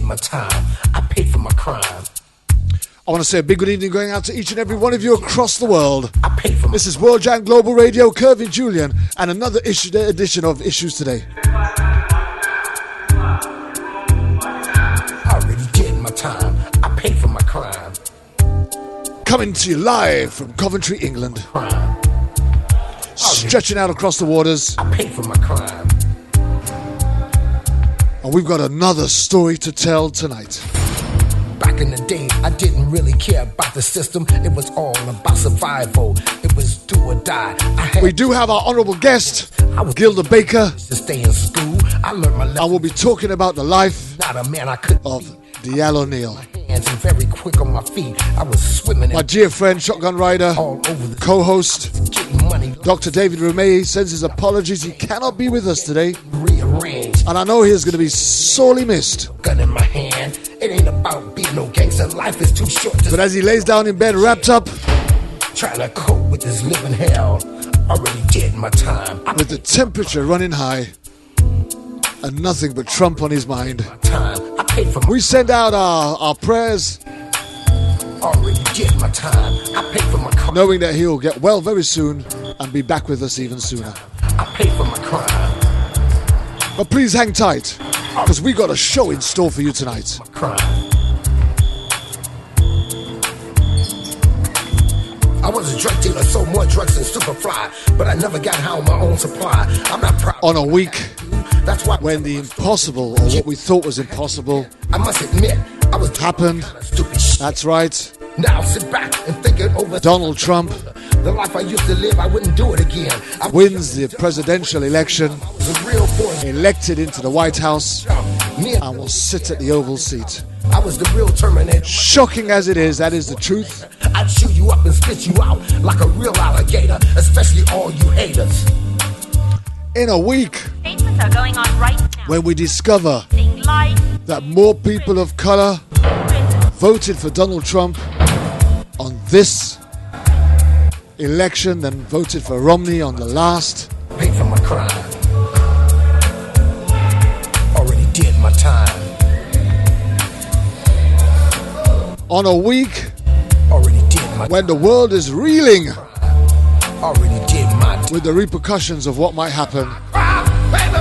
my time. I paid for my crime. I want to say a big good evening going out to each and every one of you across the world. I paid for my This is World Jam Global Radio, Kervin Julian, and another edition of Issues Today. I already did my time. I paid for my crime. Coming to you live from Coventry, England. Crime. Stretching out across the waters. I paid for my crime. And we've got another story to tell tonight. Back in the day, I didn't really care about the system. It was all about survival. It was do or die. We do have our honourable guest, Gilda Baker. To stay in school, I learned my lesson. I will be talking about the life Not a man I could of Dial O'Neill. hands and very quick on my feet. I was swimming My dear friend, Shotgun Rider, all over the co-host, getting money Dr. David Rumey sends his apologies. He cannot be with us today, rearranged. and I know he is going to be sorely missed. Gun in my hand. It ain't about being no gangster. Life is too short to But as he lays down in bed, wrapped up trying to cope with this living hell. Already did my time. I with the temperature running high and nothing but Trump on his mind, time. I paid for my we send out our prayers, already did my time. I paid for my crime. knowing that he'll get well very soon and be back with us even sooner. I paid for my crime. But please hang tight, because we got a show in store for you tonight. My crime. I was a drug dealer, sold more drugs than Superfly, but I never got high on my own supply. I'm not proud. On a week That's why when the impossible, or what we thought was impossible, I must admit I was doing happened. all kind of stupid shit. That's right, Now sit back and think it over. Donald Trump The life I used to live, I wouldn't do it again. I wins the presidential election, was a real boy. elected into the White House, Me and will sit at the Oval seat. I was the real Terminator. Shocking as it is, that is the truth. I'd chew you up and spit you out like a real alligator, especially all you haters. In a week Statements are going on right now. when we discover Saying life, that more people of color prison. voted for Donald Trump on this election than voted for Romney on the last. Pay for my crime. Already did my time. On a week Already did my when the world is reeling Already did my with the repercussions of what might happen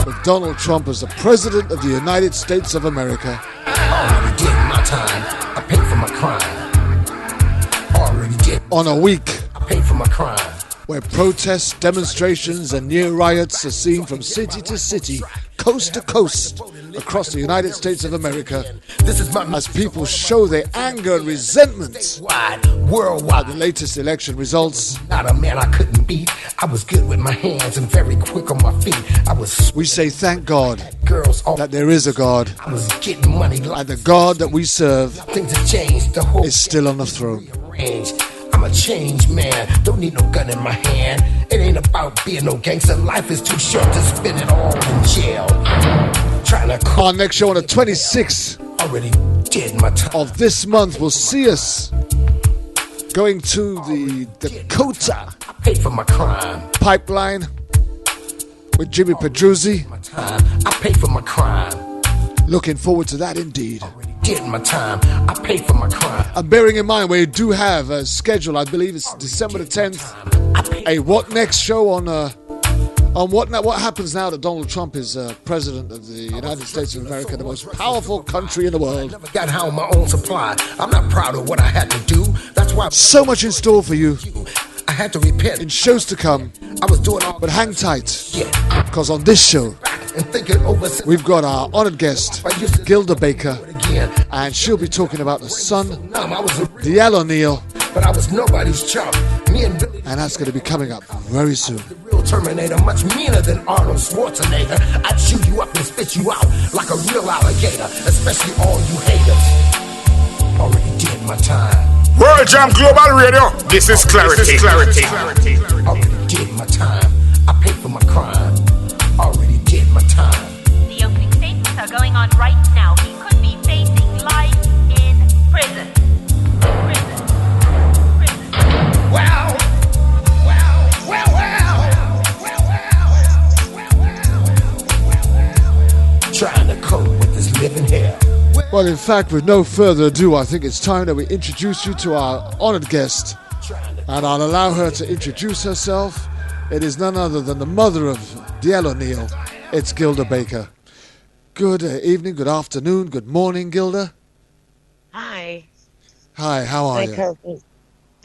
with Donald Trump as the President of the United States of America. Already did my time. I paid for my crime. Already did. On a week I paid for my crime. where protests, demonstrations, and near riots are seen from city to city, coast to coast, across the United States of America, This is my as people show their anger and resentment wide, at the worldwide. latest election results. Not a man I couldn't beat. I was good with my hands and very quick on my feet. I was We say thank God girls all that there is a God, I was getting money like and the God that we serve things have changed. The whole is still on the throne. range. I'm a changed man. Don't need no gun in my hand. It ain't about being no gangster. Life is too short to spend it all in jail. Trying to call. Our next show on the 26th Already did my time. of this month will see us going to the Dakota I paid for my crime. pipeline with Jimmy Pedruzzi. My time. I paid for my crime. Looking forward to that indeed. Already did my time. I paid for my crime. And bearing in mind we do have a schedule, I believe it's December the 10th, I paid. a What Next show on what happens now that Donald Trump is president of the United States of America, the most powerful country in the world. Never got high on my own supply. I'm not proud of what I had to do. That's why So much in store for you I had to repent. in shows to come, I was doing all but hang tight, yeah. because on this show And thinking over we've got our honored guest, Gilda Baker, again. and she'll be talking about the son, I was a Dial O'Neill, but I was nobody's chump. Me and Billy, and that's going to be coming up very soon. the real Terminator, much meaner than Arnold Schwarzenegger. I'd chew you up and spit you out like a real alligator, especially all you haters. Already did my time. World Jam Global Radio. This is clarity. Already did my time. I paid for my crime. Already did my time. The opening statements are going on right now. He could be facing life in prison. Prison. Prison. Well. Trying to cope with this living hell. Well, in fact, with no further ado, I think it's time that we introduce you to our honored guest, and I'll allow her to introduce herself. It is none other than the mother of DL O'Neill. It's Gilda Baker. Good evening, good afternoon, good morning, Gilda. Hi. Hi, how are you? Kirby.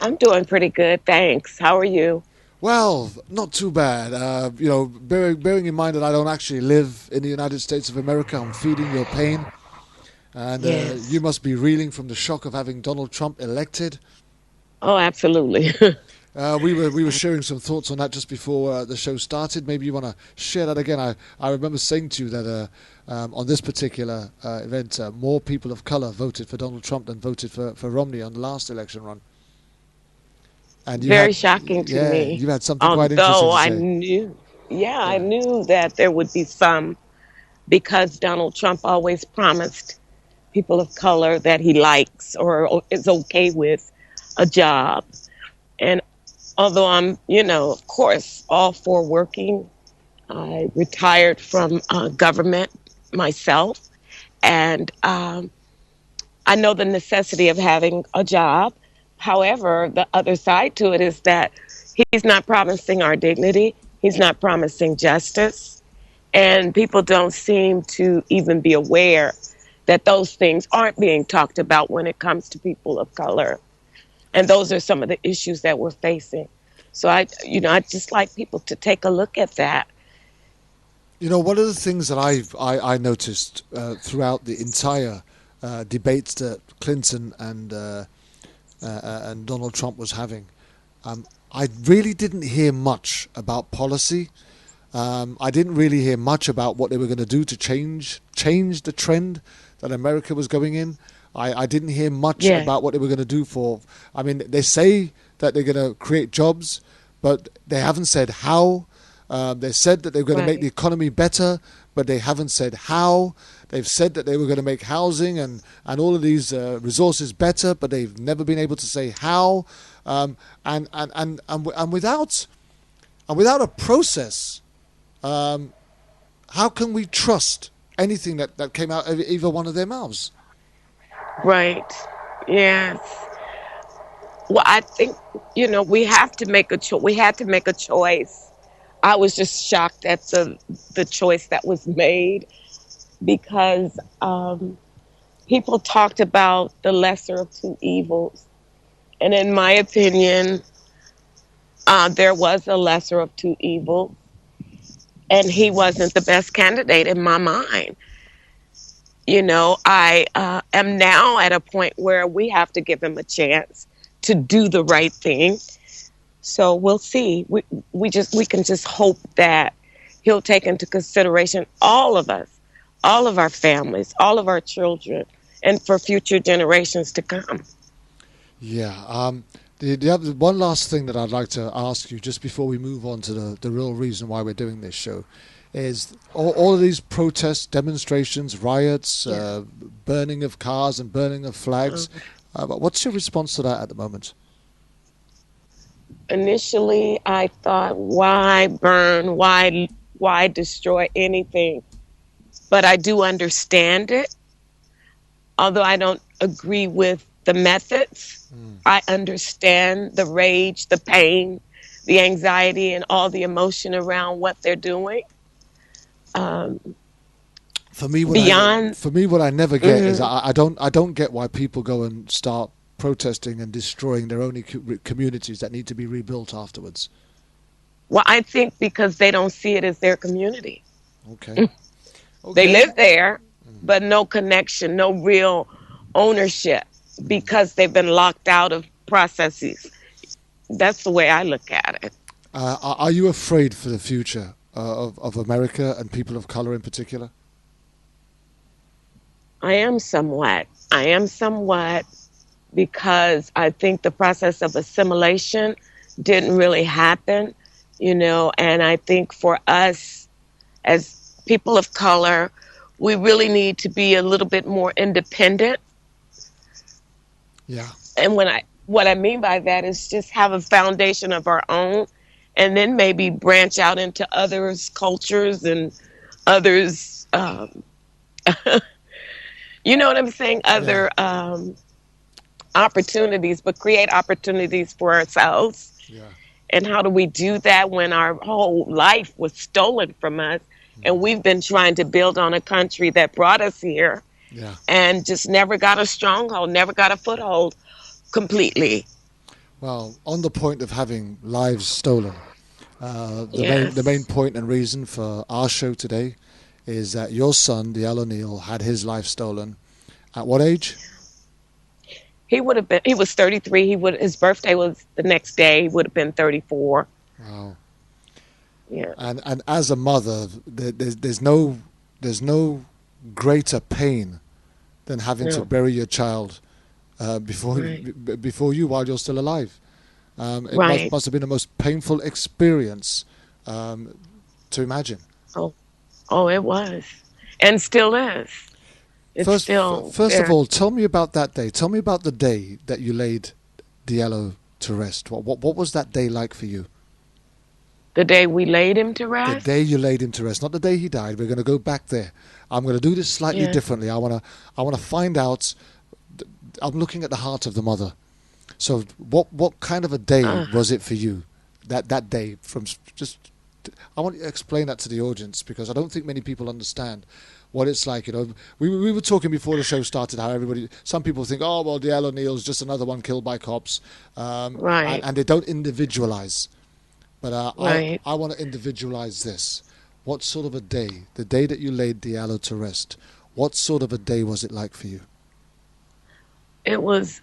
I'm doing pretty good, thanks. How are you? Well, not too bad. Bearing in mind that I don't actually live in the United States of America, I'm feeding your pain. And Yes. you must be reeling from the shock of having Donald Trump elected. Oh, absolutely. We were sharing some thoughts on that just before the show started. Maybe you want to share that again. I remember saying to you that on this particular event, more people of color voted for Donald Trump than voted for Romney on the last election run. And Very shocking to me. You had something quite interesting Although to I say. knew, I Yeah. knew that there would be some, because Donald Trump always promised people of color that he likes or is okay with a job. And although I'm, of course, all for working, I retired from government myself, and I know the necessity of having a job. However, the other side to it is that he's not promising our dignity. He's not promising justice. And people don't seem to even be aware that those things aren't being talked about when it comes to people of color. And those are some of the issues that we're facing. So I just like people to take a look at that. You know, one of the things that I noticed throughout the entire debates that Clinton and Donald Trump was having, I really didn't hear much about policy. I didn't really hear much about what they were going to do to change the trend that America was going in. I didn't hear much Yeah. about what they were going to do for. I mean, they say that they're going to create jobs, but they haven't said how. They said that they're going to make Right. the economy better, but they haven't said how. They've said that they were going to make housing and all of these resources better, but they've never been able to say how. And without a process, how can we trust anything that came out of either one of their mouths? Right. Yes. Well, I think, we have to make a choice. We had to make a choice. I was just shocked at the choice that was made, because people talked about the lesser of two evils. And in my opinion, there was a lesser of two evils, and he wasn't the best candidate in my mind. I am now at a point where we have to give him a chance to do the right thing. So we'll see. We can just hope that he'll take into consideration all of us, all of our families, all of our children, and for future generations to come. Yeah. The other, one last thing that I'd like to ask you just before we move on to the real reason why we're doing this show is all of these protests, demonstrations, riots, burning of cars and burning of flags. What's your response to that at the moment? Initially, I thought, why burn? Why destroy anything? But I do understand it. Although I don't agree with the methods, I understand the rage, the pain, the anxiety, and all the emotion around what they're doing. For me, what I never get is I don't get why people go and start protesting and destroying their own communities that need to be rebuilt afterwards. Well, I think because they don't see it as their community. Okay. They live there, but no connection, no real ownership, because they've been locked out of processes. That's the way I look at it. Are you afraid for the future of America and people of color in particular? I am somewhat, because I think the process of assimilation didn't really happen, and I think for us as people of color, we really need to be a little bit more independent. Yeah. And what I mean by that is just have a foundation of our own, and then maybe branch out into others' cultures and others' You know what I'm saying? Yeah, Other opportunities, but create opportunities for ourselves. yeah, And how do we do that when our whole life was stolen from us? And we've been trying to build on a country that brought us here yeah. and just never got a stronghold, never got a foothold completely. Well, on the point of having lives stolen, the main Yes. point and reason for our show today is that your son, Dial O'Neill, had his life stolen. At what age? He was 33. His birthday was the next day. He would have been 34. Wow. Yeah. And as a mother, there's no greater pain than having to No. bury your child Right. before you while you're still alive. It must Right. must have been the most painful experience um, to imagine. Oh, oh, it was. And still is. It's still First of there. all, tell me about that day. Tell me about the day that you laid Diallo to rest. What was that day like for you? The day we laid him to The rest. day you laid him to rest, not the day he died. We're going to go back there. I'm going to do this slightly Yes. differently. I want to find out. I'm looking at the heart of the mother. So, what kind of a day Uh, was it for you? That day from just. I want you to explain that to the audience because I don't think many people understand what it's like. We were talking before the show started how some people think, oh well, Dial O'Neill's just another one killed by cops, right. and they don't individualize. But Right. I want to individualize this. What sort of a day, the day that you laid Diallo to rest, what sort of a day was it like for you? It was.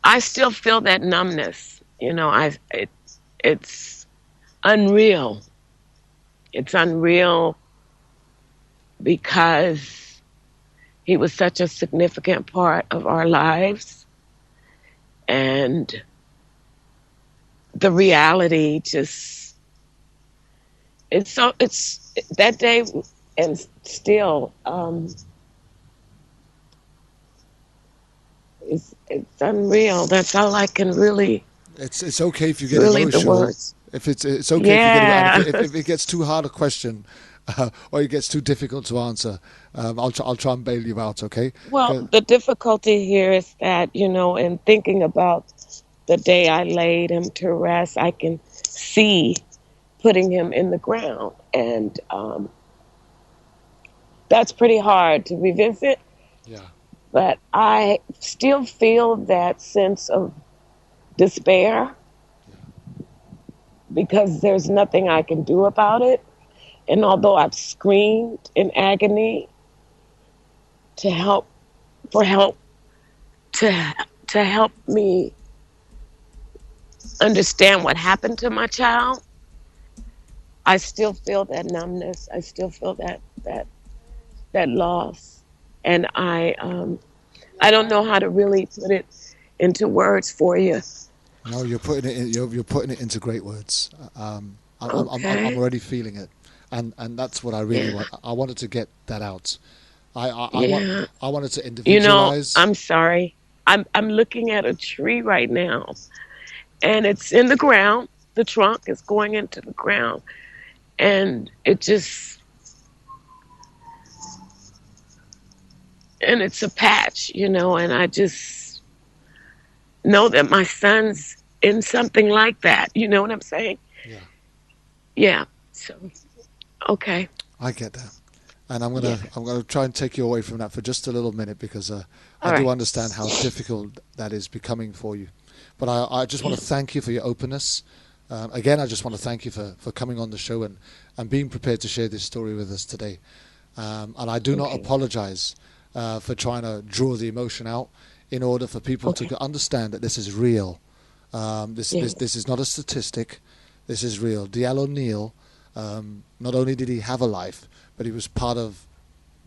I still feel that numbness. It's unreal. It's unreal because he was such a significant part of our lives, and the reality just it's that day and still it's unreal. That's all I can It's okay if you get really the emotional. words. If it's okay if you get Yeah. if it gets too hard a question, or it gets too difficult to answer, I'll try and bail you out. Okay? Well, 'Cause- the difficulty here is that, in thinking about the day I laid him to rest, I can see putting him in the ground. And that's pretty hard to revisit. yeah. But I still feel that sense of despair because there's nothing I can do about it. And although I've screamed in agony to help, for help, to help me understand what happened to my child, I still feel that numbness. I still feel that loss, and I don't know how to really put it into words for you. No, you're putting it into great words. I'm Okay. already feeling it, and that's what I really Yeah. want. I wanted to get that out. Yeah. I wanted to individualize. I'm sorry. I'm looking at a tree right now, and it's in the ground. The trunk is going into the ground, and it's a patch, and I just know that my son's in something like that. You know what I'm saying? Yeah, Yeah. So, okay. I get that, and Yeah. I'm gonna try and take you away from that for just a little minute because All I do right. understand how difficult that is becoming for you. But I just want to thank you for your openness. Again, I just want to thank you for coming on the show and being prepared to share this story with us today. And I do not Okay. apologize for trying to draw the emotion out in order for people Okay. to understand that this is real. Yes. This is not a statistic. This is real. Dial O'Neill, not only did he have a life, but he was part of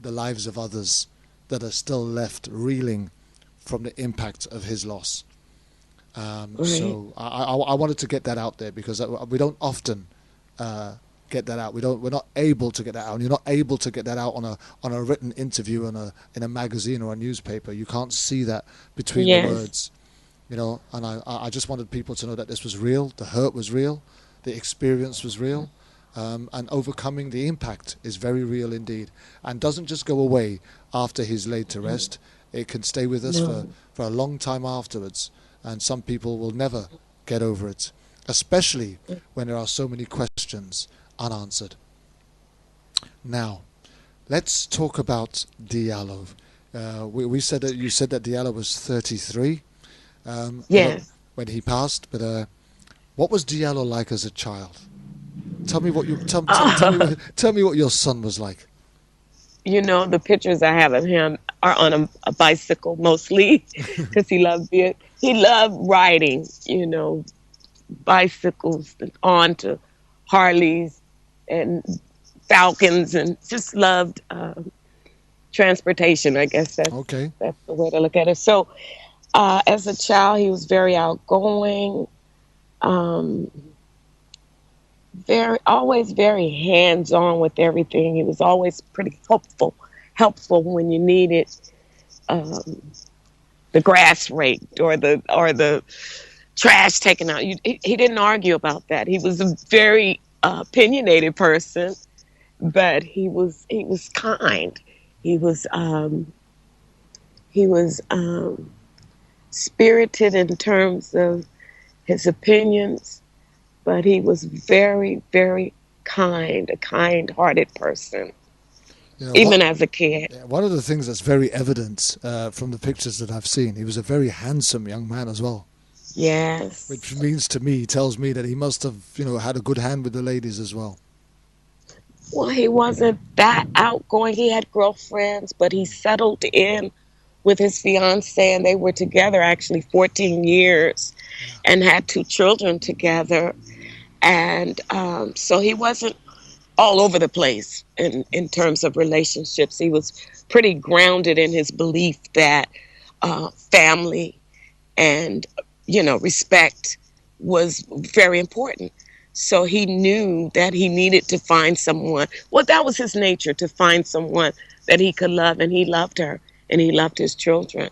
the lives of others that are still left reeling from the impact of his loss. Right. So I wanted to get that out there because we don't often get that out. We're not able to get that out. And you're not able to get that out on a written interview in a magazine or a newspaper. You can't see that between the Yes. words, And I just wanted people to know that this was real. The hurt was real. The experience was real. and overcoming the impact is very real indeed, and doesn't just go away after he's laid to rest. It can stay with us No. for a long time afterwards, and some people will never get over it, especially when there are so many questions unanswered. Now, let's talk about Diallo. We said that you said that Diallo was 33 Yes. when he passed, but what was Diallo like as a child? Tell me what tell me what your son was like. You know, the pictures I have of him are on a bicycle mostly because he loved riding, you know, bicycles onto Harleys and Falcons, and just loved transportation. I guess Okay. that's the way to look at it. So, as a child, he was very outgoing, um, always very hands-on with everything. He was always pretty helpful when you needed um, the grass raked or the trash taken out. He didn't argue about that. He was a very opinionated person, but he was kind. He was spirited in terms of his opinions, but he was very, very kind, a kind-hearted person, You know, even as a kid. one of the things that's very evident from the pictures that I've seen, he was a very handsome young man as well, Yes. which tells me that he must have, had a good hand with the ladies as well. Well, he wasn't that outgoing. He had girlfriends, but he settled in with his fiance, and they were together actually 14 years and had 2 children together. And so he wasn't all over the place in terms of relationships. He was pretty grounded in his belief that family and, respect was very important. So he knew that he needed to find someone. Well, that was his nature, to find someone that he could love, and he loved her, and he loved his children.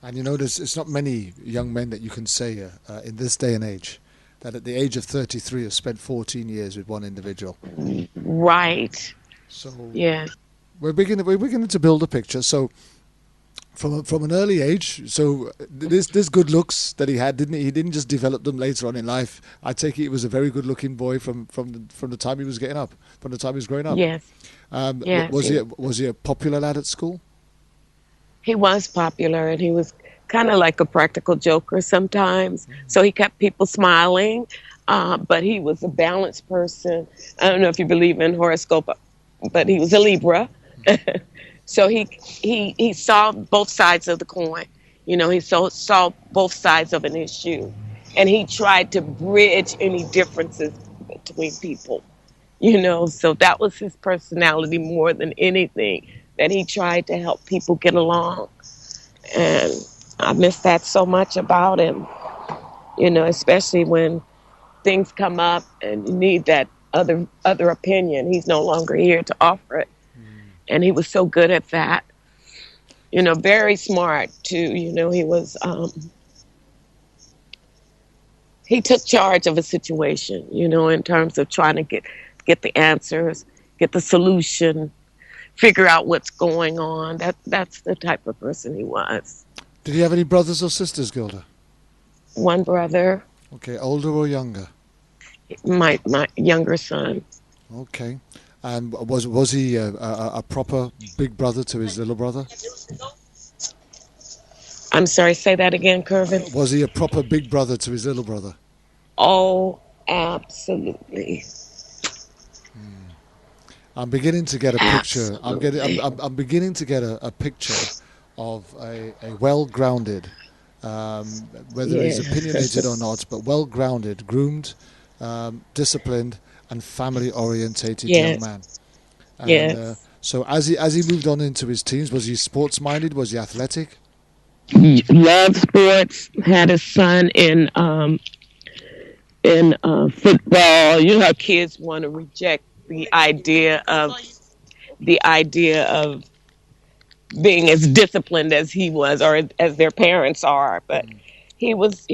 And it's not many young men that you can say in this day and age that at the age of 33 have spent 14 years with one individual. Right. So Yeah. we're beginning to build a picture. So from an early age, so this good looks that he had, didn't he? He didn't just develop them later on in life. I take it he was a very good looking boy from the time he was getting up, from the time he was growing up. Yes. Yes. Was he a popular lad at school? He was popular, and he was kind of like a practical joker sometimes. So he kept people smiling, but he was a balanced person. I don't know if you believe in horoscope, but he was a Libra. So he saw both sides of the coin. He saw both sides of an issue, and he tried to bridge any differences between people. So that was his personality more than anything, that he tried to help people get along. And I miss that so much about him, especially when things come up and you need that other opinion. He's no longer here to offer it. And he was so good at that. Very smart too. He was, he took charge of a situation, in terms of trying to get the answers, get the solution, figure out what's going on. That's the type of person he was. Did he have any brothers or sisters, Gilda? One brother, Okay, older or younger? my younger son. Okay. And was he a proper big brother to his little brother? I'm sorry, say that again, Kervin. Was he a proper big brother to his little brother? Oh, absolutely. I'm beginning to get a picture. Absolutely. I'm beginning to get a picture of a well-grounded, whether he's Yes. opinionated or not, but well-grounded, groomed, disciplined, and family-orientated young Yes. man. And, Yes. so as he moved on into his teens, was he sports-minded? Was he athletic? He loved sports. Had a son in football. How kids want to reject the idea of being as disciplined as he was, or as their parents are. But he was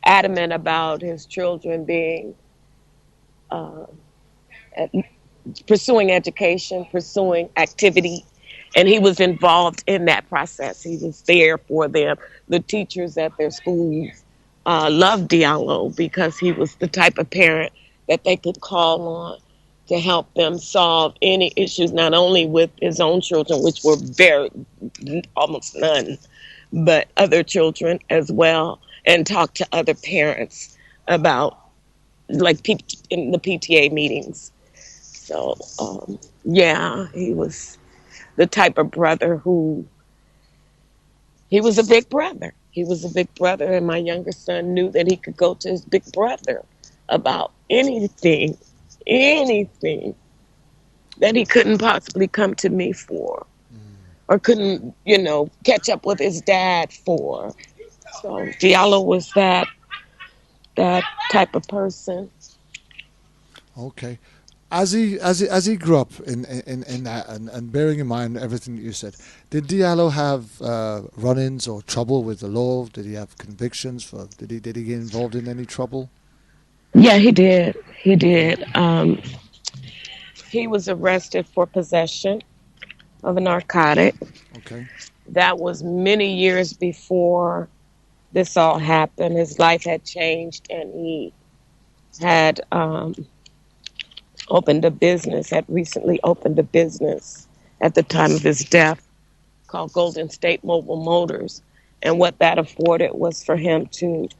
adamant about his children being at- pursuing education, pursuing activity, and he was involved in that process. He was there for them. The teachers at their schools loved Diallo because he was the type of parent that they could call on to help them solve any issues, not only with his own children, which were very almost none, but other children as well, and talk to other parents about like in the PTA meetings. So yeah, he was the type of brother who he was a big brother. He was a big brother, and my younger son knew that he could go to his big brother about anything that he couldn't possibly come to me for, or couldn't, catch up with his dad for. So Diallo was that type of person. Okay. As he grew up in that, and bearing in mind everything that you said, did Diallo have run-ins or trouble with the law? Did he have convictions for? Did he get involved in any trouble? Yeah, he did. He did. He was arrested for possession of a narcotic. Okay. That was many years before this all happened. His life had changed, and he had had recently opened a business at the time of his death called Golden State Mobile Motors. And what that afforded was for him to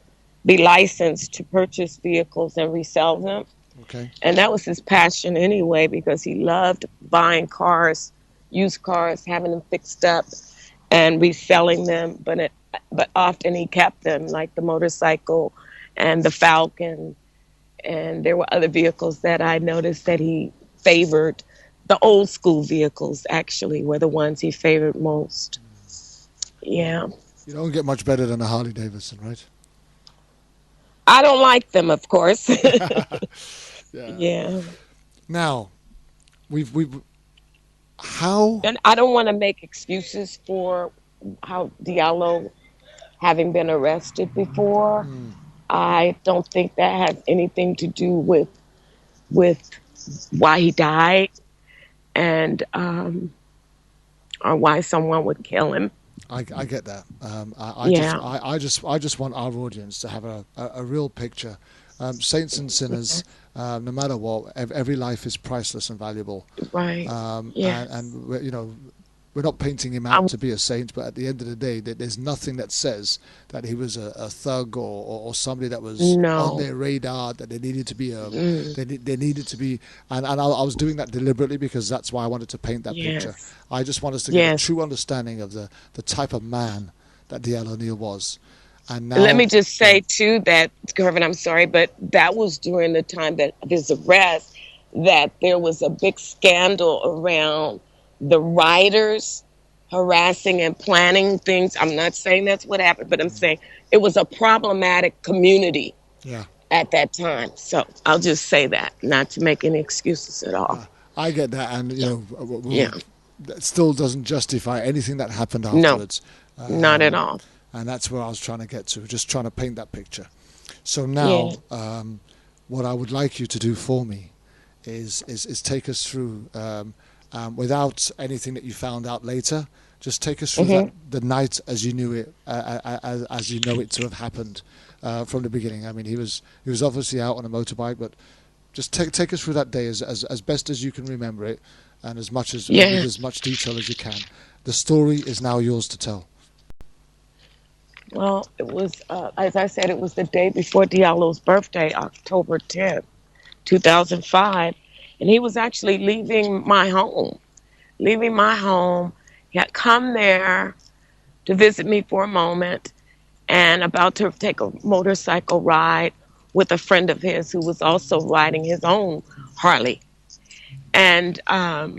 be licensed to purchase vehicles and resell them. Okay. And that was his passion anyway, because he loved buying cars, used cars, having them fixed up and reselling them. But often he kept them, like the motorcycle and the Falcon. And there were other vehicles that I noticed that he favored. The old school vehicles, actually, were the ones he favored most. Yeah. You don't get much better than a Harley Davidson, right? I don't like them, of course. Yeah. Yeah. Now, how? And I don't want to make excuses for how Diallo, having been arrested before, I don't think that has anything to do with why he died, and or why someone would kill him. I get that. Yeah. I just want our audience to have a real picture. Saints and sinners, no matter what, every life is priceless and valuable. Right. Yes. And we're not painting him out to be a saint, but at the end of the day, there's nothing that says that he was a thug or somebody that was on their radar, that they needed to be they needed to be. And I was doing that deliberately because that's why I wanted to paint that picture. I just want us to get a true understanding of the type of man that Diallo Neal was. And now, let me just say too that, Kervin, I'm sorry, but that was during the time that of his arrest, that there was a big scandal around the writers harassing and planning things. I'm not saying that's what happened, but I'm saying it was a problematic community at that time. So I'll just say that, not to make any excuses at all. I get that, and that still doesn't justify anything that happened afterwards. No, not at all. And that's where I was trying to get to, just trying to paint that picture. So now, what I would like you to do for me is take us through, without anything that you found out later, just take us through the night as you knew it, as you know it to have happened from the beginning. I mean, he was obviously out on a motorbike, but just take us through that day as best as you can remember it, and with as much detail as you can. The story is now yours to tell. Well, it was, as I said, it was the day before Diallo's birthday, October 10th, 2005. And he was actually leaving my home. He had come there to visit me for a moment and about to take a motorcycle ride with a friend of his who was also riding his own Harley. And I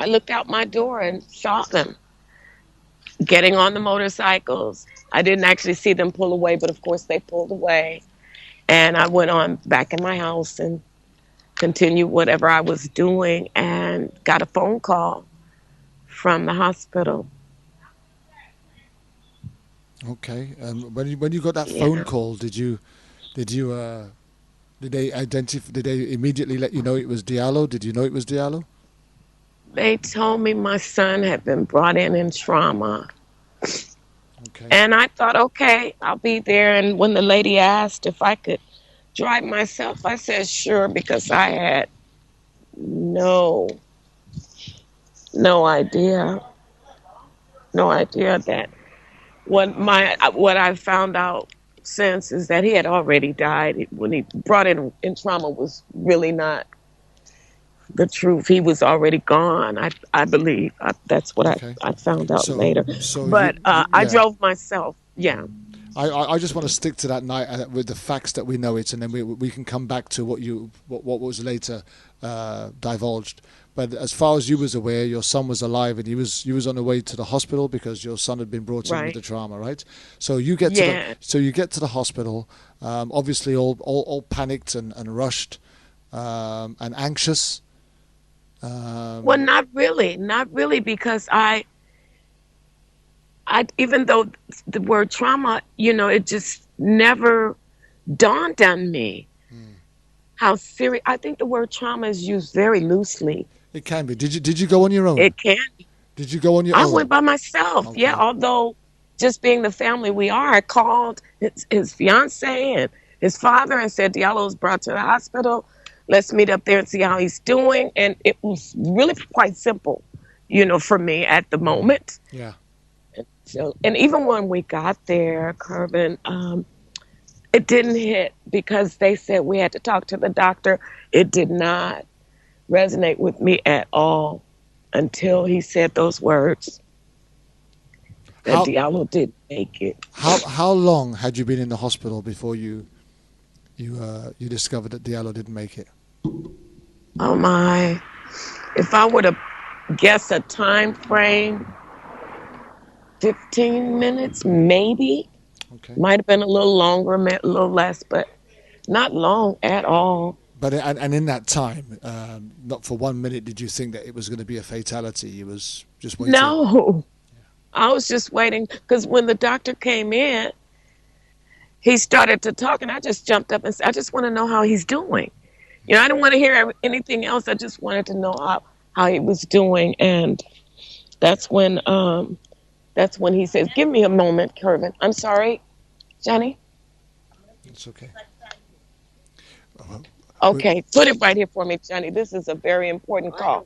looked out my door and saw them getting on the motorcycles. I didn't actually see them pull away, but of course they pulled away. And I went on back in my house and continued whatever I was doing, and got a phone call from the hospital. Okay. When you got that phone Yeah. call, did you did they identify? Did they immediately let you know it was Diallo? Did you know it was Diallo? They told me my son had been brought in trauma. Okay. And I thought, okay, I'll be there. And when the lady asked if I could drive myself, I said sure because I had no no idea, no idea that what I found out since is that he had already died. When he brought in trauma was really not the truth. He was already gone. I believe that's what Okay. I found out So later. so But I yeah. drove myself. Yeah, I just want to stick to that night with the facts that we know it, and then we can come back to what was later divulged. But as far as you was aware, your son was alive, and he was on the way to the hospital because your son had been brought in with the right. trauma, right? So you get to Yeah. the hospital, obviously all panicked and rushed and anxious. Well, Um, not really, because I even though the word trauma, it just never dawned on me how serious. I think the word trauma is used very loosely. it can be. Did you go on your own? It can. Did you go on your I own? went by myself. Yeah, Okay. although just being the family we are, I called his fiance and his father and said Diallo was brought to the hospital. Let's meet up there and see how he's doing. And it was really quite simple, for me at the moment. Yeah. So, and even when we got there, Kervin, it didn't hit because they said we had to talk to the doctor. It did not resonate with me at all until he said those words that How Diallo did make it. how long had you been in the hospital before you discovered that Diallo didn't make it? Oh my! If I were to guess a time frame, 15 minutes, maybe. Okay. Might have been a little longer, a little less, but not long at all. But and in that time, not for 1 minute did you think that it was going to be a fatality. You was just waiting. No, I was just waiting because when the doctor came in, he started to talk, and I just jumped up and said, "I just want to know how he's doing." I didn't want to hear anything else. I just wanted to know how he was doing, and that's when he says, "Give me a moment, Kervin." I'm sorry, Johnny. It's okay. We- Okay, put it right here for me, Johnny. This is a very important call,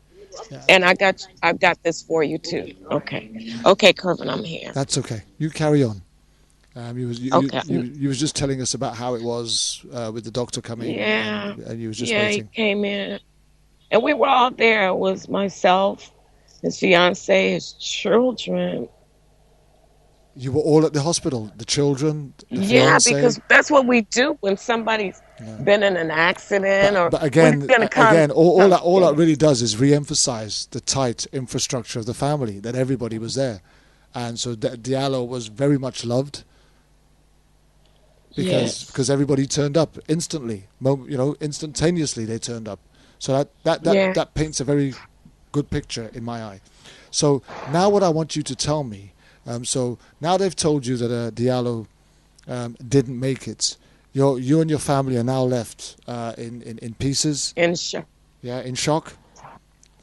yeah, and I've got this for you too. Okay, Kervin, I'm here. that's okay. You carry on. Okay, You was just telling us about how it was with the doctor coming, yeah, and you was just yeah. He waiting. came in, and we were all there. It was myself, his fiance, his children. You were all at the hospital. The children, the Yeah, fiance. because that's what we do when somebody's Yeah. been in an accident or But when again, it's going to come. all that really does is re-emphasize the tight infrastructure of the family, that everybody was there, and so Diallo was very much loved Yes. because everybody turned up instantly, instantaneously they turned up. So Yeah. that paints a very good picture in my eye. So now what I want you to tell me, so now they've told you that Diallo didn't make it. You and your family are now left in pieces, And sure. yeah, in shock.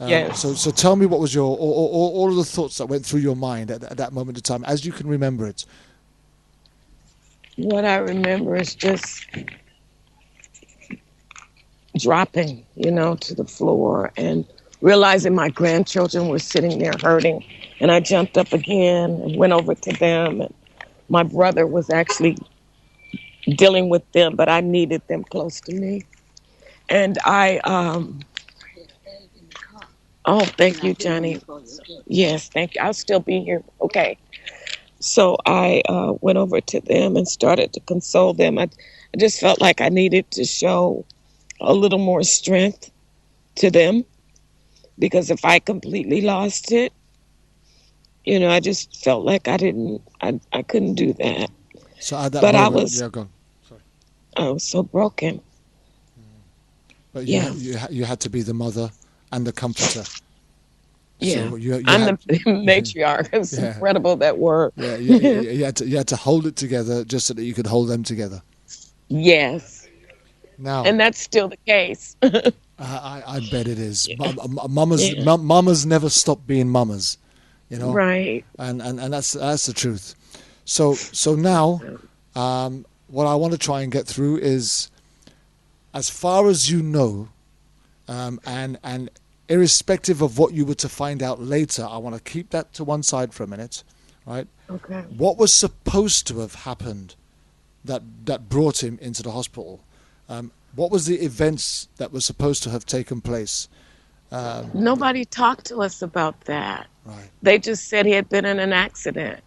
Yes. So tell me what was all of the thoughts that went through your mind at that moment in time, as you can remember it. What I remember is just dropping, to the floor and realizing my grandchildren were sitting there hurting. And I jumped up again and went over to them. And my brother was actually dealing with them, but I needed them close to me. And oh, thank you, Johnny. Yes, thank you. I'll still be here. Okay. So I went over to them and started to console them. I just felt like I needed to show a little more strength to them because if I completely lost it, I just felt like I couldn't do that. So at that But moment, yeah, go on. Sorry. I was so broken. But Yeah. you had to be the mother and the comforter. Yeah. So you I'm had the matriarch. It's yeah, incredible, that word. yeah, you had to hold it together just so that you could hold them together. Yes. Now, And that's still the case. I bet it is. Yeah. Mamas, Yeah. mamas never stop being mamas, you know, Right. and that's the truth. So now, what I want to try and get through is, as far as you know, and irrespective of what you were to find out later, I want to keep that to one side for a minute, right? Okay. What was supposed to have happened that brought him into the hospital? What was the events that were supposed to have taken place? Nobody talked to us about that. Right. They just said he had been in an accident.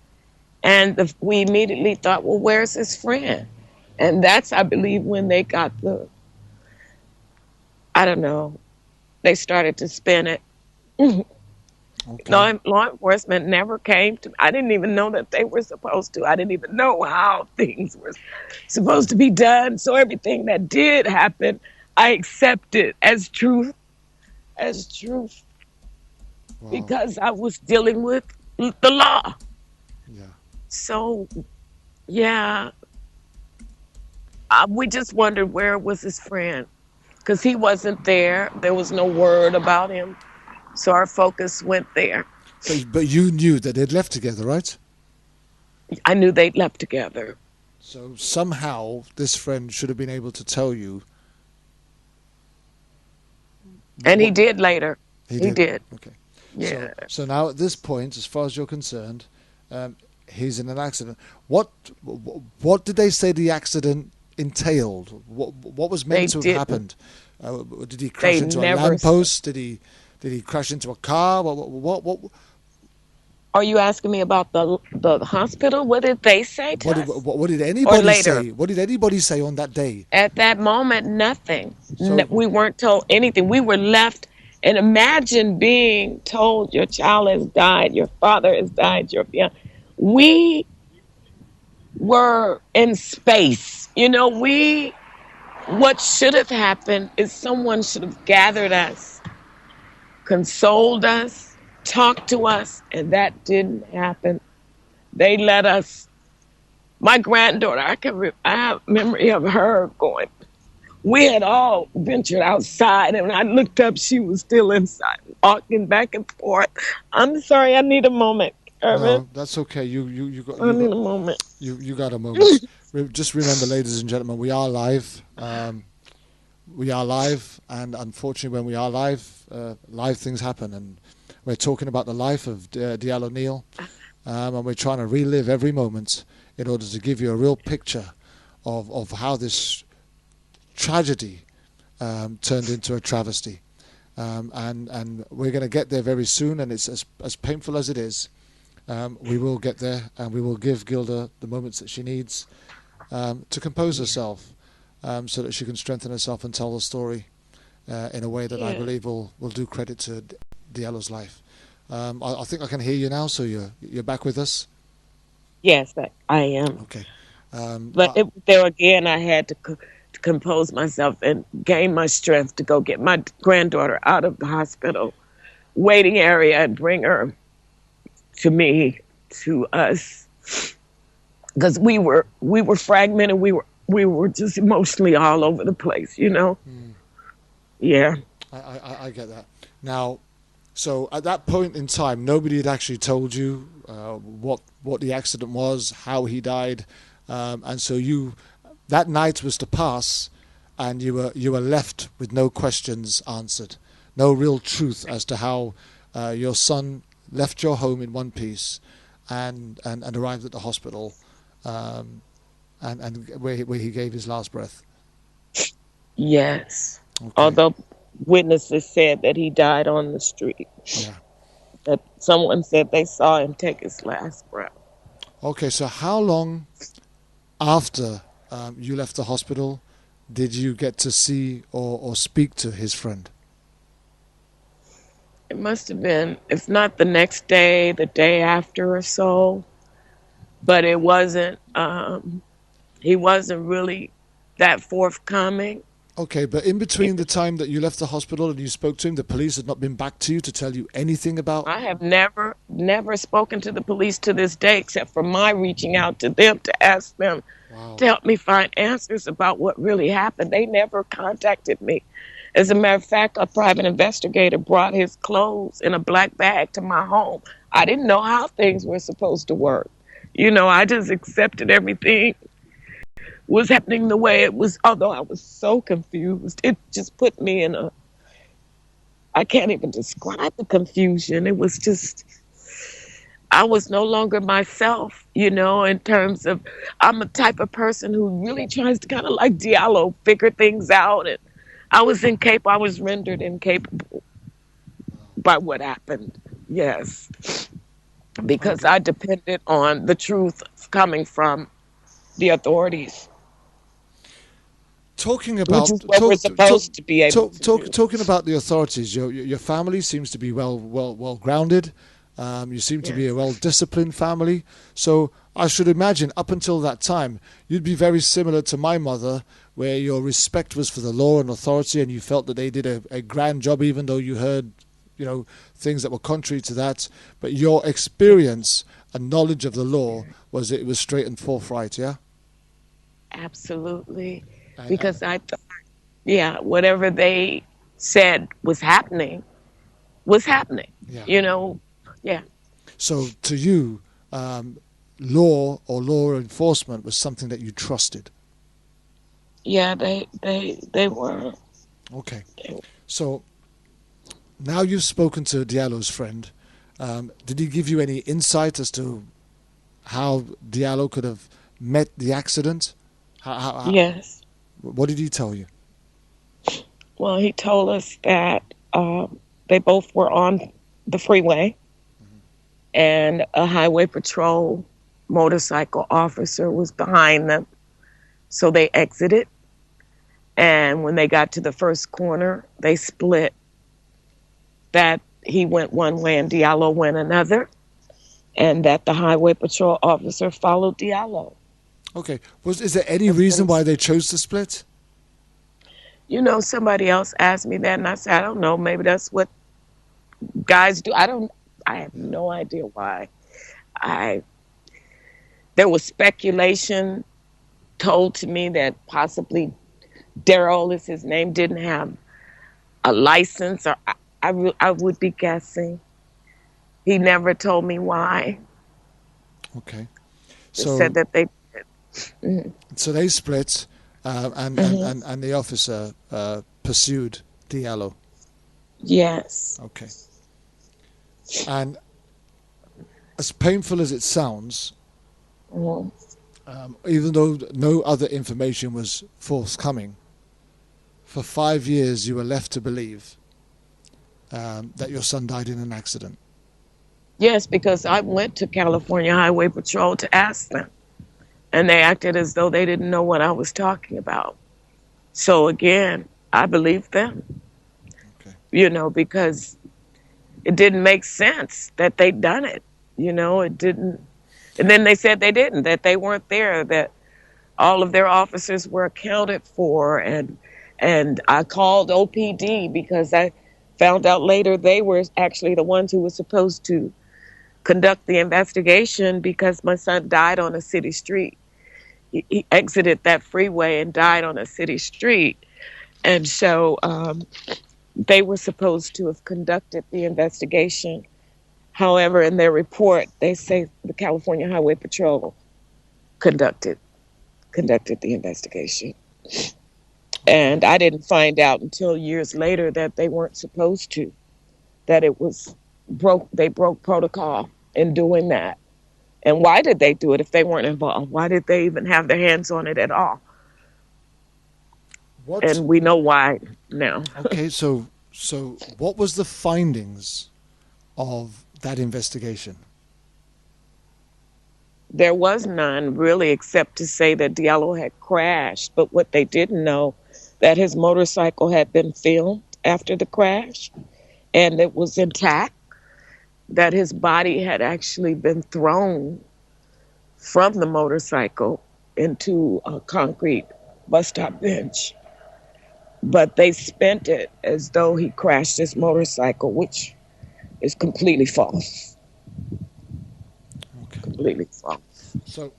And we immediately thought, well, where's his friend? And that's, I believe, when they got I don't know, they started to spin it. Okay. Law enforcement never came to me. I didn't even know that they were supposed to. I didn't even know how things were supposed to be done. So everything that did happen, I accepted as truth, Wow. because I was dealing with the law. Yeah. So, yeah, we just wondered where was his friend, because he wasn't there. There was no word about him. So our focus went there. But you knew that they'd left together, right? I knew they'd left together. So somehow this friend should have been able to tell you. And he did later. He did. Okay. Yeah. So now at this point, as far as you're concerned, he's in an accident. What did they say the accident entailed? What was meant to have didn't. happened? Did he crash They into a never lamppost? Did he crash into a car? What Are you asking me about the hospital? What did they say to us? what did anybody later? say? What did anybody say on that day? At that moment, nothing. So- We weren't told anything. We were left. And imagine being told your child has died, your father has died, your fiance. We were in space. What should have happened is someone should have gathered us, consoled us, talked to us, and that didn't happen. They let us. My granddaughter, I have memory of her going. We had all ventured outside, and when I looked up, she was still inside, walking back and forth. I'm sorry, I need a moment, Irvin. No, that's okay. You got I need a moment. you got a moment. Just remember, ladies and gentlemen, we are live. We are live, and unfortunately, when we are live, live things happen. And we're talking about the life of Diallo Neal, and we're trying to relive every moment in order to give you a real picture of how this tragedy turned into a travesty. And we're going to get there very soon, and it's as painful as it is. We will get there, and we will give Gilda the moments that she needs to compose herself, so that she can strengthen herself and tell the story in a way that I believe will do credit to Diallo's life. I think I can hear you now, so you're back with us? Yes, I am. Okay. But there again, I had to compose myself and gain my strength to go get my granddaughter out of the hospital waiting area and bring her to me, to us, because we were fragmented. We were just emotionally all over the place, Yeah. I get that. Now, so at that point in time, nobody had actually told you what the accident was, how he died, and so that night was to pass, and you were left with no questions answered, no real truth as to how your son left your home in one piece and arrived at the hospital, and where he gave his last breath. Yes. Okay. Although witnesses said that he died on the street. Yeah. That someone said they saw him take his last breath. Okay, so how long after you left the hospital did you get to see or speak to his friend? It must have been, if not the next day, the day after or so. But it wasn't, he wasn't really that forthcoming. Okay, but in between the time that you left the hospital and you spoke to him, the police had not been back to you to tell you anything about. I have never spoken to the police to this day, except for my reaching out to them to ask them Wow. to help me find answers about what really happened. They never contacted me. As a matter of fact, a private investigator brought his clothes in a black bag to my home. I didn't know how things were supposed to work. I just accepted everything was happening the way it was, although I was so confused. It just put me in I can't even describe the confusion. It was just, I was no longer myself, in terms of, I'm a type of person who really tries to kind of like Diallo, figure things out. And I was rendered incapable by what happened. Yes. Because I depended on the truth coming from the authorities. Talking about Which is what we're supposed to be able to do. talking about the authorities, your family seems to be well grounded. You seem to be a well disciplined family. So I should imagine up until that time, you'd be very similar to my mother, where your respect was for the law and authority, and you felt that they did a grand job, even though you heard, things that were contrary to that. But your experience and knowledge of the law was straight and forthright. Yeah. Absolutely. Because I thought, whatever they said was happening. Yeah. Yeah. So to you, law or law enforcement was something that you trusted. Yeah, they were. Okay. So now you've spoken to Diallo's friend. Did he give you any insight as to how Diallo could have met the accident? Yes. What did he tell you? Well, he told us that they both were on the freeway, and a highway patrol motorcycle officer was behind them. So they exited, and when they got to the first corner, they split. That he went one way and Diallo went another, and that the highway patrol officer followed Diallo. Okay. Is there any reason why they chose to split? Somebody else asked me that, and I said, I don't know. Maybe that's what guys do. I have no idea why. There was speculation told to me that possibly Daryl is his name, didn't have a license, or I would be guessing. He never told me why. Okay. He said that they. So they split, and the officer pursued Diallo. Yes. Okay. And as painful as it sounds, even though no other information was forthcoming, for 5 years you were left to believe that your son died in an accident. Yes, because I went to California Highway Patrol to ask them, and they acted as though they didn't know what I was talking about. So again, I believed them. Okay. Because it didn't make sense that they'd done it. It didn't. And then they said they didn't, that they weren't there, that all of their officers were accounted for. And I called OPD because I found out later they were actually the ones who were supposed to conduct the investigation, because my son died on a city street. He exited that freeway and died on a city street. And so they were supposed to have conducted the investigation. However, in their report, they say the California Highway Patrol conducted the investigation. And I didn't find out until years later that they weren't supposed to, that they broke protocol in doing that. And why did they do it if they weren't involved? Why did they even have their hands on it at all? And we know why now. Okay, so what was the findings of that investigation? There was none, really, except to say that Diallo had crashed. But what they didn't know, that his motorcycle had been filmed after the crash, and it was intact, that his body had actually been thrown from the motorcycle into a concrete bus stop bench. but they spent it as though he crashed his motorcycle, which is completely false. Okay. Completely false. So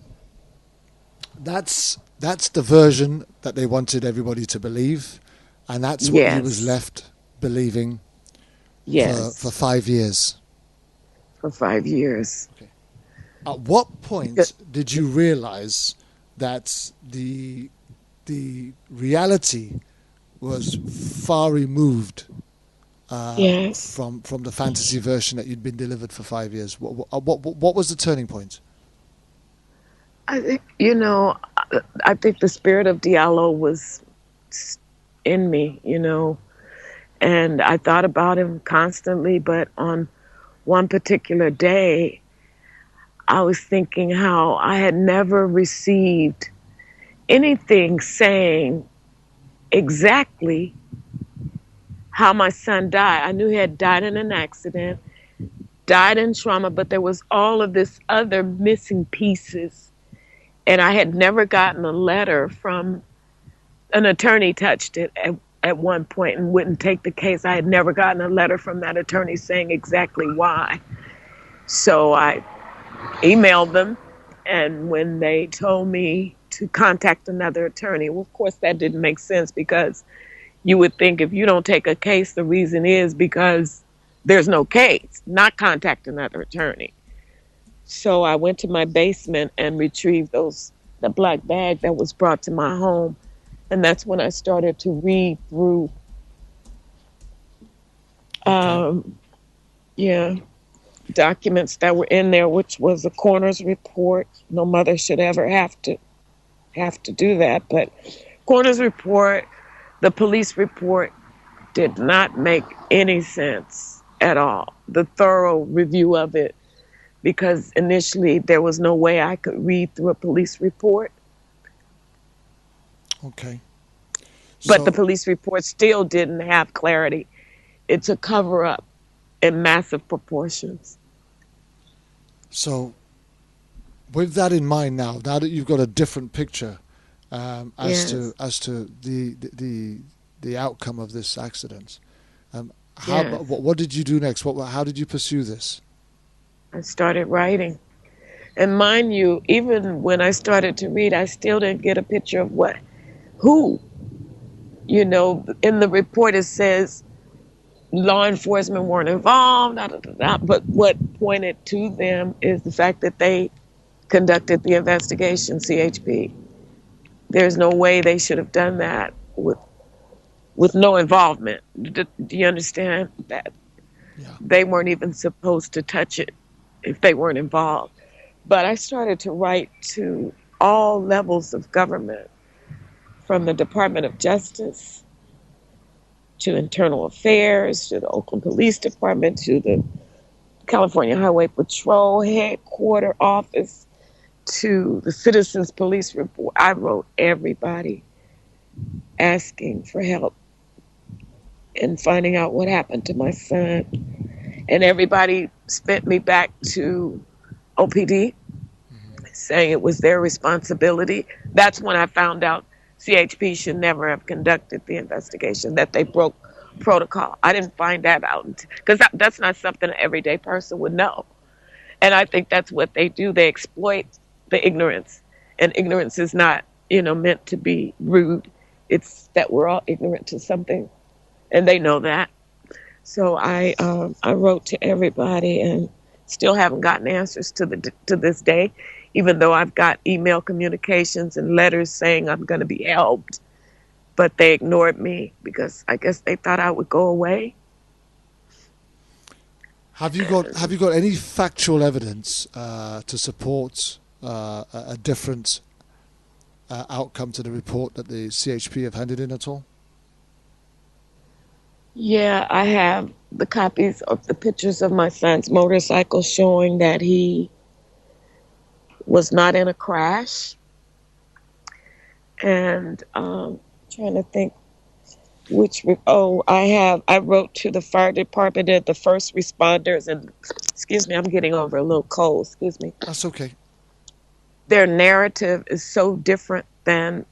that's the version that they wanted everybody to believe, and that's what he was Yes. left believing Yes. for 5 years. For 5 years. At what point did you realize that the reality was far removed Yes. from the fantasy version that you'd been delivered for 5 years? What was the turning point? I think, I think the spirit of Diallo was in me, and I thought about him constantly, but on one particular day, I was thinking how I had never received anything saying exactly how my son died. I knew he had died in an accident, died in trauma, but there was all of this other missing pieces. And I had never gotten a letter from an attorney. Touched it at one point and wouldn't take the case. I had never gotten a letter from that attorney saying exactly why. So I emailed them, and when they told me to contact another attorney, well, of course that didn't make sense, because you would think if you don't take a case, the reason is because there's no case, not contact another attorney. So I went to my basement and retrieved the black bag that was brought to my home. And that's when I started to read through, documents that were in there, which was a coroner's report. No mother should ever have to do that. But coroner's report, the police report did not make any sense at all. The thorough review of it, because initially there was no way I could read through a police report. Okay. But the police report still didn't have clarity. It's a cover-up in massive proportions. So, with that in mind now that you've got a different picture as to the outcome of this accident, what did you do next? How did you pursue this? I started writing. And mind you, even when I started to read, I still didn't get a picture of who. In the report it says law enforcement weren't involved, but what pointed to them is the fact that they conducted the investigation, CHP. There's no way they should have done that with no involvement. Do you understand that? Yeah. They weren't even supposed to touch it if they weren't involved. But I started to write to all levels of government, from the Department of Justice to Internal Affairs, to the Oakland Police Department, to the California Highway Patrol headquarters office, to the Citizens Police Report. I wrote everybody asking for help in finding out what happened to my son. And everybody spent me back to OPD, saying it was their responsibility. That's when I found out CHP should never have conducted the investigation, that they broke protocol. I didn't find that out, because that's not something an everyday person would know. And I think that's what they do. They exploit the ignorance. And ignorance is not, meant to be rude. It's that we're all ignorant to something. And they know that. So I wrote to everybody and still haven't gotten answers to this day, even though I've got email communications and letters saying I'm going to be helped. But they ignored me because I guess they thought I would go away. Have you got any factual evidence to support a different outcome to the report that the CHP have handed in at all? Yeah, I have the copies of the pictures of my son's motorcycle showing that he was not in a crash. And trying to think I wrote to the fire department and the first responders, and excuse me, I'm getting over a little cold, excuse me. That's okay. Their narrative is so different than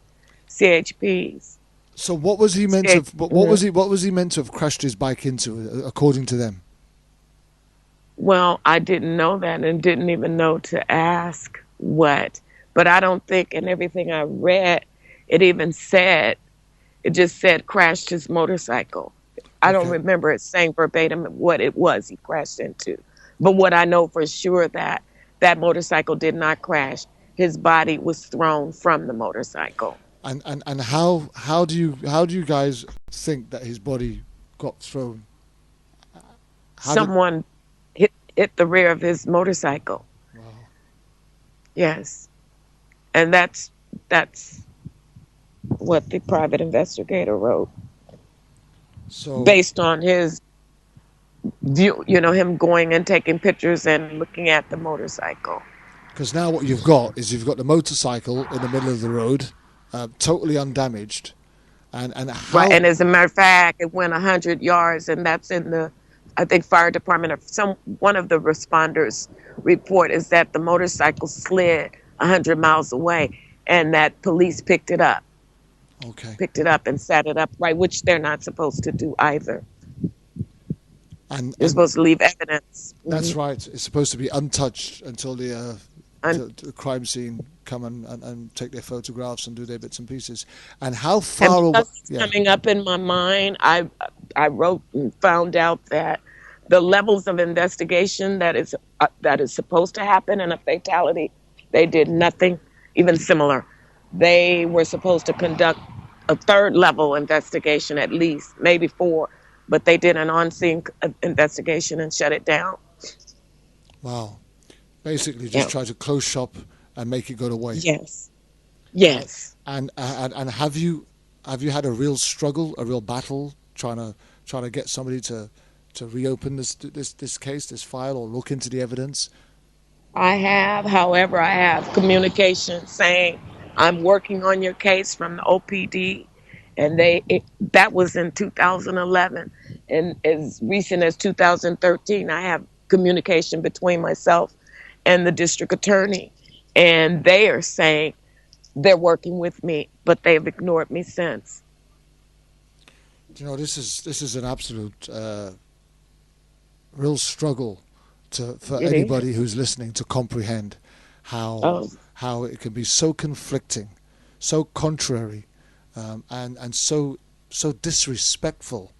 CHP's. So what was he meant to? Escape. What was he meant to have crashed his bike into, according to them? Well, I didn't know that and didn't even know to ask what. But I don't think in everything I read, it even said, it just said crashed his motorcycle. I don't Okay. remember it saying verbatim what it was he crashed into. But what I know for sure that that motorcycle did not crash. His body was thrown from the motorcycle. And how do you guys think that his body got thrown? How did? Someone hit the rear of his motorcycle. Wow. Yes. And that's what the private investigator wrote So based on his view, you know, him going and taking pictures and looking at the motorcycle. because now what you've got is you've got the motorcycle in the middle of the road, totally undamaged, and Right. how? And as a matter of fact, it went 100 yards, and that's in the, I think, fire department or one of the responders report is that the motorcycle slid 100 miles away, and that police picked it up Okay. and sat it upright, which they're not supposed to do either. They're And supposed to leave evidence. that's right. It's supposed to be untouched until the Un- the crime scene come and take their photographs and do their bits and pieces. And how And far away? because it's Yeah. coming up in my mind, I wrote and found out that the levels of investigation that is supposed to happen in a fatality, they did nothing even similar. They were supposed to conduct a third level investigation at least, maybe four, but they did an on-scene investigation and shut it down. Wow. Basically, Yeah. just try to close shop and make it go away. Yes. Yes. And have you had a real struggle, a real battle, trying to get somebody to reopen this case, this file, or look into the evidence? I have, however, I have communication saying I'm working on your case from the OPD, and that was in 2011, and as recent as 2013, I have communication between myself and the district attorney, and they are saying they're working with me, but they've ignored me since. You know, this is an absolute real struggle for It anybody is. who's listening to comprehend Oh, how it can be so conflicting, so contrary, and so disrespectful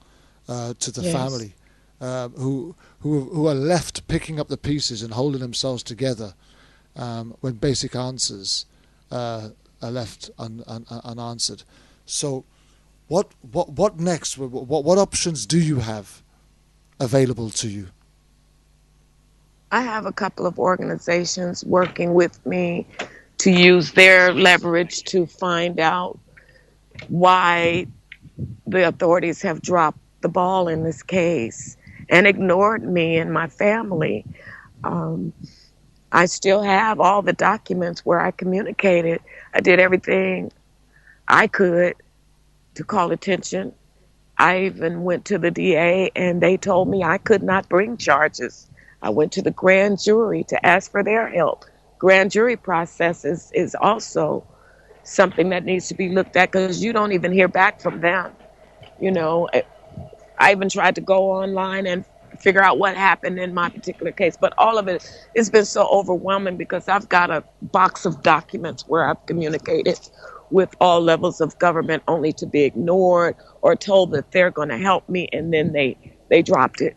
to the yes. family, who are left picking up the pieces and holding themselves together when basic answers are left unanswered. So, what next? What options do you have available to you? I have a couple of organizations working with me to use their leverage to find out why the authorities have dropped the ball in this case and ignored me and my family. Um, I still have all the documents where I communicated. I did everything I could to call attention. I even went to the DA and they told me I could not bring charges. I went to the grand jury to ask for their help. Grand jury process is also something that needs to be looked at because you don't even hear back from them. You know, I even tried to go online and figure out what happened in my particular case, but all of it's been so overwhelming because I've got a box of documents where I've communicated with all levels of government only to be ignored or told that they're going to help me, and then they dropped it.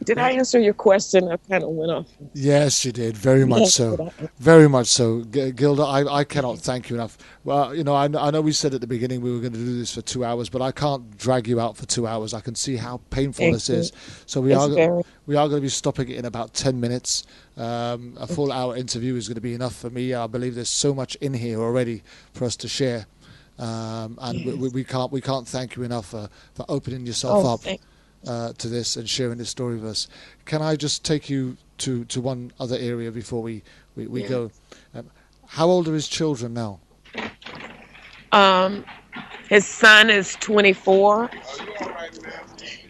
Did I answer your question? I kind of went off. Yes, you did. Very much Yes, so. but Very much so. Gilda, I cannot thank you enough. Well, you know, I know we said at the beginning we were going to do this for 2 hours, but I can't drag you out for 2 hours. I can see how painful Thank this you. is. So It's very. we are going to be stopping it in about 10 minutes. A full hour interview is going to be enough for me. I believe there's so much in here already for us to share. And Yes. we can't thank you enough for opening yourself Oh, up thank. to this and sharing this story with us. Can I just take you to one other area before we Yeah. go? How old are his children now? Um, his son is 24,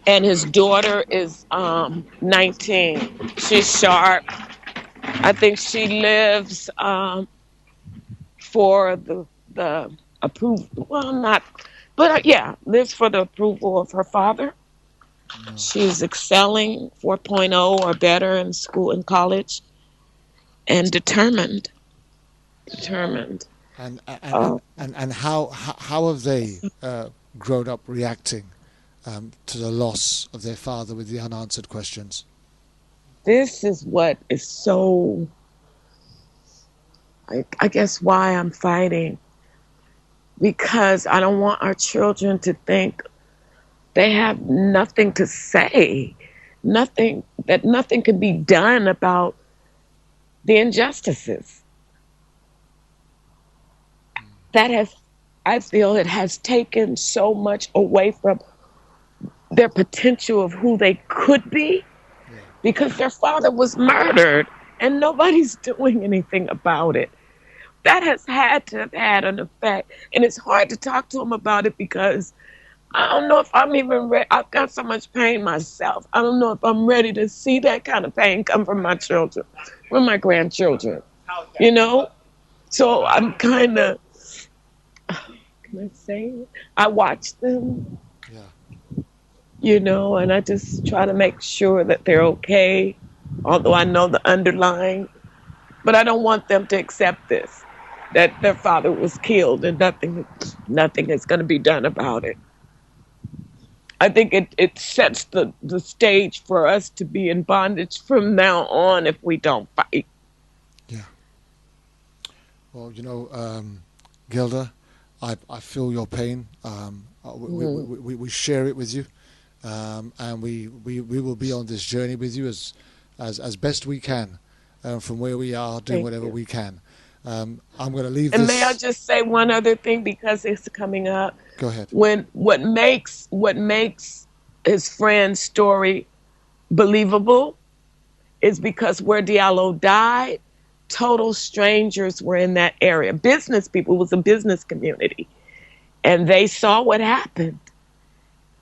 and his daughter is 19. She's sharp. I think she lives for the approve. Well, not, but yeah, lives for the approval of her father. She's excelling 4.0 or better in school and college, and determined. Determined. And Uh, how have they grown up reacting to the loss of their father with the unanswered questions? this is what is so, I guess, why I'm fighting, because I don't want our children to think they have nothing to say, nothing can be done about the injustices. That has, I feel it has taken so much away from their potential of who they could be, because their father was murdered and nobody's doing anything about it. That has had to have had an effect. And it's hard to talk to them about it because I don't know if I'm even ready. I've got so much pain myself. I don't know if I'm ready to see that kind of pain come from my children, from my grandchildren, you know? So I'm kind of, can I say it? I watch them, Yeah. you know, and I just try to make sure that they're okay, although I know the underlying. But I don't want them to accept this, that their father was killed and nothing is going to be done about it. I think it sets the stage for us to be in bondage from now on if we don't fight. Yeah. Well, Gilda, I feel your pain. We share it with you, and we will be on this journey with you as best we can, from where we are, doing Thank whatever you. we can. I'm going to leave And this. may I just say one other thing because it's coming up? Go ahead. When what makes his friend's story believable is because where Diallo died, total strangers were in that area. Business people, it was a business community, and they saw what happened,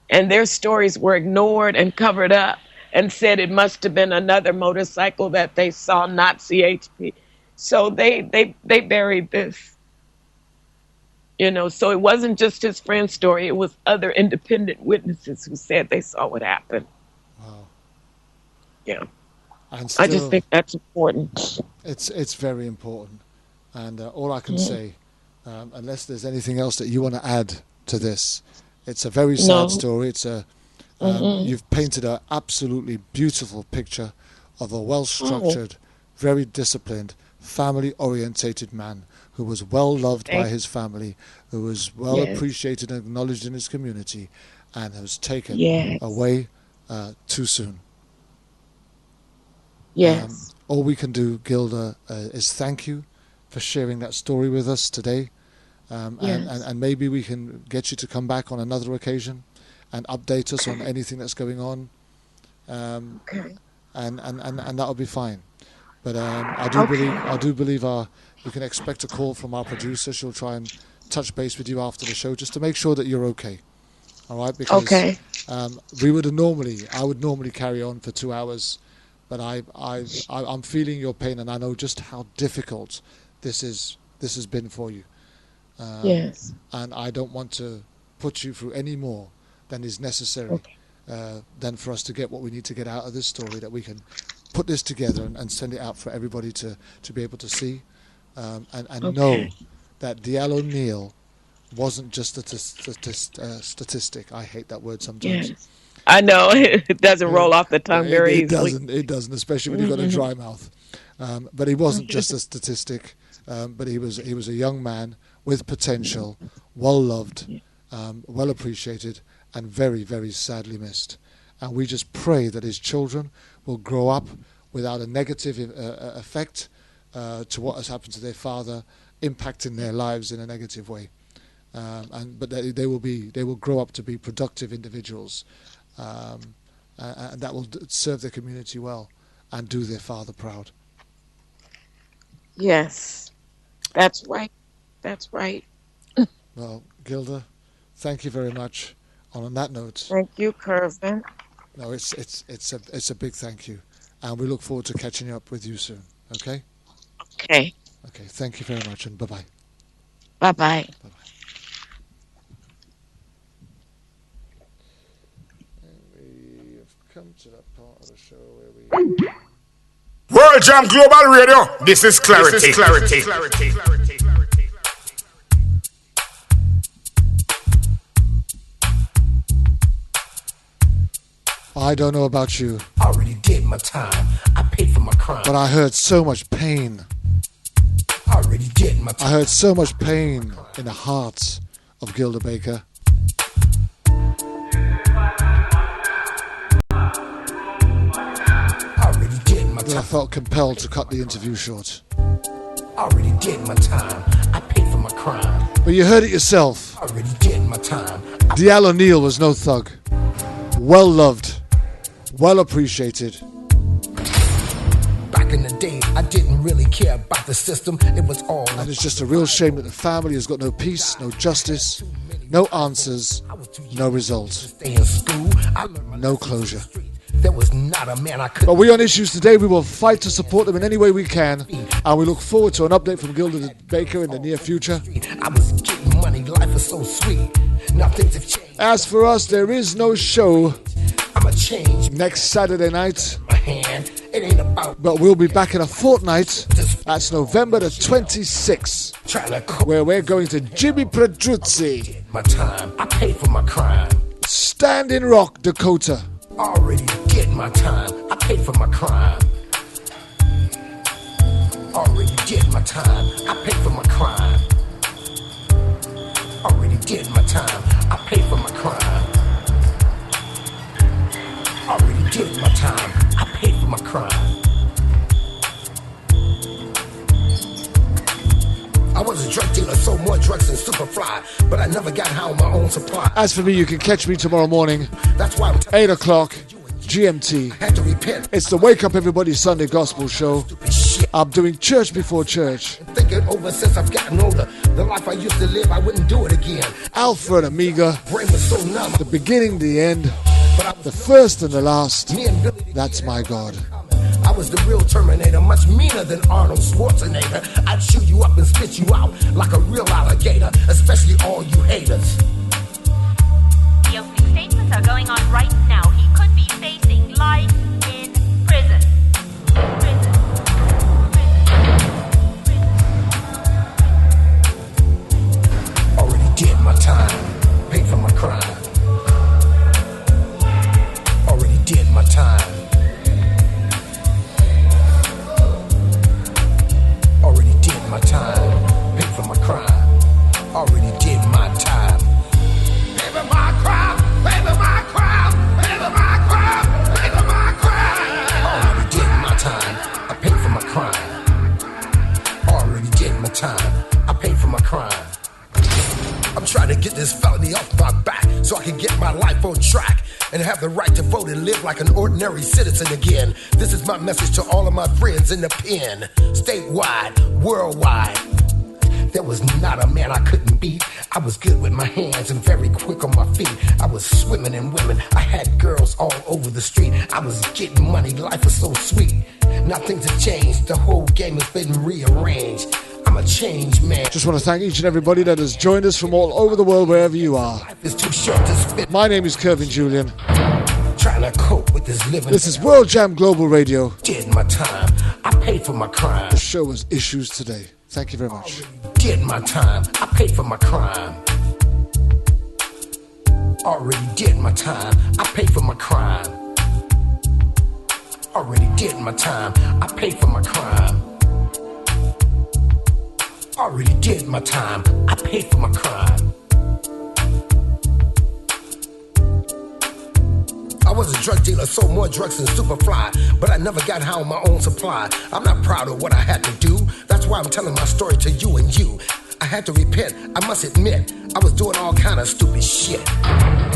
and their stories were ignored and covered up, and said it must have been another motorcycle that they saw, not CHP. So they buried this. So it wasn't just his friend's story. It was other independent witnesses who said they saw what happened. Wow. Yeah. And I just still, think that's important. it's very important. And all I can say, unless there's anything else that you want to add to this, it's a very sad No. story. It's you've painted an absolutely beautiful picture of a well-structured, very disciplined, family-orientated man who was well loved by Thank- his family, who was well Yes. appreciated and acknowledged in his community, and was taken Yes. away too soon. Yes. All we can do, Gilda, is thank you for sharing that story with us today. Yes. And maybe we can get you to come back on another occasion and update us on anything that's going on. Okay. And that'll be fine. But I do believe you can expect a call from our producer. She'll try and touch base with you after the show just to make sure that you're okay. All right? Because Okay. I would normally carry on for 2 hours, but I'm feeling your pain, and I know just how difficult this has been for you. Yes. And I don't want to put you through any more than is necessary, than for us to get what we need to get out of this story, that we can put this together and send it out for everybody to be able to see, and know that Diallo Neal wasn't just a statistic. I hate that word sometimes. Yes. I know it doesn't roll off the tongue very easily. It doesn't, especially when you've got a dry mouth. But he wasn't just a statistic. But he was a young man with potential, well loved, well appreciated, and very, very sadly missed. And we just pray that his children will grow up without a negative effect to what has happened to their father, impacting their lives in a negative way. But they will grow up to be productive individuals, and that will serve their community well and do their father proud. Yes. That's right. That's right. Well, Gilda, thank you very much. On that note, Thank you, Curvin. no, it's a big thank you, and we look forward to catching up with you soon. Okay? Okay. Okay. Thank you very much, and bye bye. Bye-bye. Bye bye. come to that part of the show where we... World Jam Global Radio. This is Clarity. This is Clarity. I don't know about you, I already did my time. I paid for my crime. but I heard so much pain. I already did my I time. heard so much pain in the heart of Gilda Baker. I already did my That I time. felt compelled to cut the interview short. I already did my time. I paid for my crime. But you heard it yourself. I already did my time. Dial O'Neill was no thug. Well loved. Well appreciated. Back in the day, I didn't really care about the system. It was all. And it's just a real shame that the family has got no peace, no justice, no answers, no result, Stay in school. I learned my no closure. There was not a man I couldn't. But we on Issues Today, we will fight to support them in any way we can. And we look forward to an update from Gilda Baker in the near future. I was getting money. Life was so sweet. Now things have changed. As for us, there is no show I'm a change. next Saturday night. My hand. It ain't about But we'll be back in a fortnight. That's November the 26th, trying to cook where we're going to Jimmy Pedruzzi, my time. I paid for my crime. Standing Rock, Dakota. Already did my time. I paid for my crime. Already did my time. I paid for my crime. Already did my time. I paid for my crime. Already did my time. I paid for my crime. I was a drug dealer, sold more drugs than Superfly, but I never got high on my own supply. As for me, you can catch me tomorrow morning, That's why I'm 8 o'clock, GMT. had to repent. It's the Wake Up Everybody Sunday Gospel Show. Stupid shit. I'm doing church before church. Thinking over since I've gotten older. The life I used to live, I wouldn't do it again. Alpha and Omega, Brain was so numb. the beginning, the end, But I the was first and the last. me and Billy. That's my God. I was the real Terminator, much meaner than Arnold Schwarzenegger. I'd chew you up and spit you out like a real alligator, especially all you haters. The opening statements are going on right now. He could be facing life in prison. Prison. Already did my time, paid for my crime. Already did my time. Already did my time, paid for my crime. Already did my time. Pay for my crime, pay for my crime, pay for my crime, pay for my crime. Already did my time, I paid for my crime. Already did my time, I paid for my crime. I'm trying to get this felony off my back so I can get my life on track and have the right to vote and live like an ordinary citizen again. This is my message to all of my friends in the pen, statewide, worldwide. There was not a man I couldn't beat. I was good with my hands and very quick on my feet. I was swimming in women. I had girls all over the street. I was getting money. Life was so sweet. Now things have changed. The whole game has been rearranged. I'm a changed man. Just want to thank each and everybody that has joined us from all over the world, wherever you are. Life is too short to spit. My name is Kervin Julian. Trying to cope with this living. This is World Jam Global Radio. Did my time. I paid for my crime. The show is Issues Today. Thank you very much. Did my time. I paid for my crime. Already did my time. I paid for my crime. Already did my time. I paid for my crime. Already did my time. I paid for my crime. I was a drug dealer, sold more drugs than Superfly, but I never got high on my own supply. I'm not proud of what I had to do. That's why I'm telling my story to you and you. I had to repent, I must admit, I was doing all kind of stupid shit.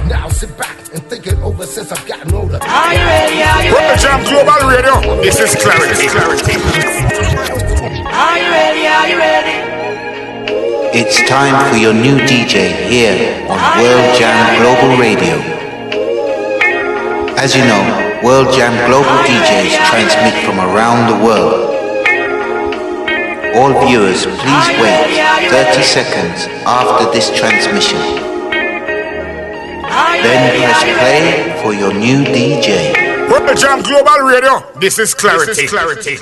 Now sit back and think it over since I've gotten older. Are you ready? Are you World Jam Global Radio. This is Clarity. Are you ready? Are you ready? It's time for your new DJ here on World Jam Global Radio. As you know, World Jam Global DJs transmit from around the world. All viewers, please wait 30 seconds after this transmission. Then press play for your new DJ. World Jam Global Radio, this is Clarity. This is Clarity.